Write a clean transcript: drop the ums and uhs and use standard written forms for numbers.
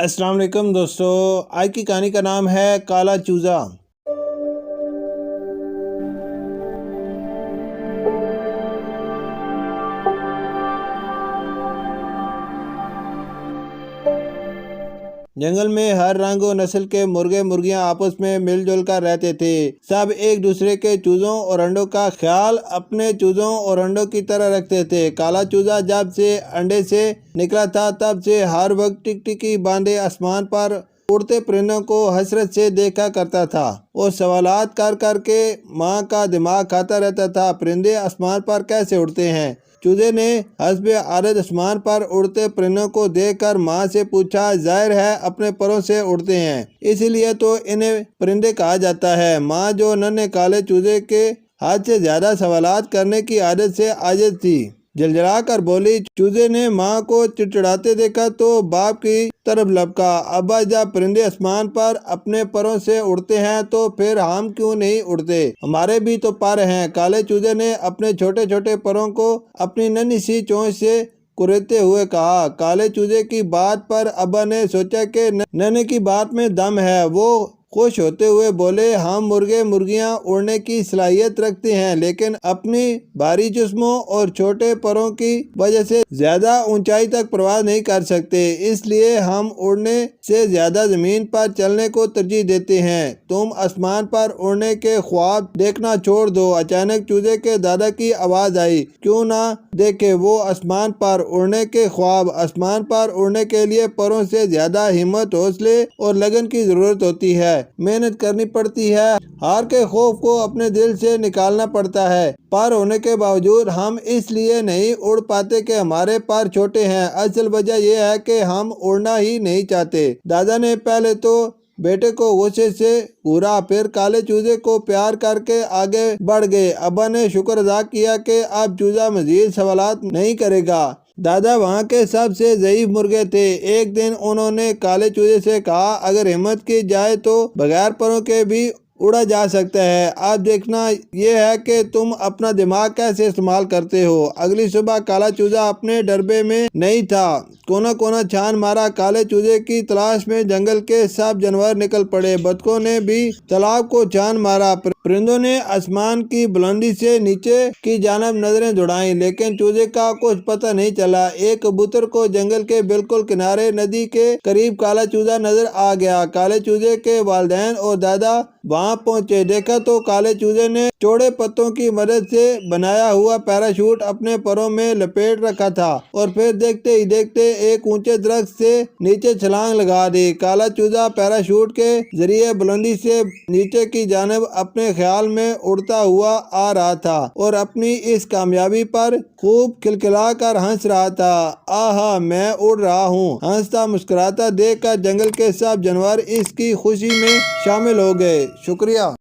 السلام علیکم دوستو، آج کی کہانی کا نام ہے کالا چوزا۔ جنگل میں ہر رنگ و نسل کے مرغے مرغیاں آپس میں مل جل کر رہتے تھے۔ سب ایک دوسرے کے چوزوں اور انڈوں کا خیال اپنے چوزوں اور انڈوں کی طرح رکھتے تھے۔ کالا چوزا جب سے انڈے سے نکلا تھا تب سے ہر وقت ٹکٹکی باندھے آسمان پر اڑتے پرندوں کو حسرت سے دیکھا کرتا تھا اور سوالات کر کر کے ماں کا دماغ کھاتا رہتا تھا۔ پرندے آسمان پر کیسے اڑتے ہیں؟ چوزے نے حسب عادت آسمان پر اڑتے پرندوں کو دیکھ کر ماں سے پوچھا۔ ظاہر ہے اپنے پروں سے اڑتے ہیں، اسی لیے تو انہیں پرندے کہا جاتا ہے۔ ماں جو ننھے کالے چوزے کے حد سے زیادہ سوالات کرنے کی عادت سے عاجز تھی، جھلجھلا کر بولی۔ چوزے نے ماں کو چڑچڑاتے دیکھا تو باپ کی طرف لپکا۔ ابا، جب پرندے آسمان پر اپنے پروں سے اڑتے ہیں تو پھر ہم کیوں نہیں اڑتے؟ ہمارے بھی تو پر ہیں۔ کالے چوزے نے اپنے چھوٹے چھوٹے پروں کو اپنی ننھی سی چونچ سے کریدتے ہوئے کہا۔ کالے چوزے کی بات پر ابا نے سوچا کہ ننھے کی بات میں دم ہے۔ وہ خوش ہوتے ہوئے بولے، ہم مرغے مرغیاں اڑنے کی صلاحیت رکھتے ہیں، لیکن اپنی بھاری جسموں اور چھوٹے پروں کی وجہ سے زیادہ اونچائی تک پرواز نہیں کر سکتے، اس لیے ہم اڑنے سے زیادہ زمین پر چلنے کو ترجیح دیتے ہیں۔ تم آسمان پر اڑنے کے خواب دیکھنا چھوڑ دو۔ اچانک چوزے کے دادا کی آواز آئی، کیوں نہ دیکھے وہ آسمان پر اڑنے کے خواب؟ آسمان پر اڑنے کے لیے پروں سے زیادہ ہمت، حوصلے اور لگن کی ضرورت ہوتی ہے، محنت کرنی پڑتی ہے، ہار کے خوف کو اپنے دل سے نکالنا پڑتا ہے۔ پر ہونے کے باوجود ہم اس لیے نہیں اڑ پاتے کہ ہمارے پر چھوٹے ہیں، اصل وجہ یہ ہے کہ ہم اڑنا ہی نہیں چاہتے۔ دادا نے پہلے تو بیٹے کو غصے سے گھورا، پھر کالے چوزے کو پیار کر کے آگے بڑھ گئے۔ ابا نے شکر ادا کیا کہ اب چوزا مزید سوالات نہیں کرے گا۔ دادا وہاں کے سب سے ضعیف مرغے تھے۔ ایک دن انہوں نے کالے چوزے سے کہا، اگر ہمت کی جائے تو بغیر پروں کے بھی اڑا جا سکتا ہے، اب دیکھنا یہ ہے کہ تم اپنا دماغ کیسے استعمال کرتے ہو۔ اگلی صبح کالا چوزا اپنے ڈربے میں نہیں تھا، کونا کونا چھان مارا۔ کالے چوزے کی تلاش میں جنگل کے سب جانور نکل پڑے۔ بطخوں نے بھی تالاب کو چھان مارا، پرندوں نے آسمان کی بلندی سے نیچے کی جانب نظریں دوڑائیں، لیکن چوزے کا کچھ پتہ نہیں چلا۔ ایک کبوتر کو جنگل کے بالکل کنارے ندی کے قریب کالا چوزا نظر آ گیا۔ کالے چوزے کے والدین اور دادا وہاں پہنچے، دیکھا تو کالے چوزے نے چوڑے پتوں کی مدد سے بنایا ہوا پیراشوٹ اپنے پروں میں لپیٹ رکھا تھا اور پھر دیکھتے ہی دیکھتے ایک اونچے درخت سے نیچے چھلانگ لگا دی۔ کالا چوزا پیراشوٹ کے ذریعے بلندی سے نیچے کی جانب اپنے خیال میں اڑتا ہوا آ رہا تھا اور اپنی اس کامیابی پر خوب کھلکھلا کر ہنس رہا تھا۔ آہا، میں اڑ رہا ہوں! ہنستا مسکراتا دیکھ کر جنگل کے سب جانور اس کی خوشی میں شامل ہو گئے۔ شکریہ۔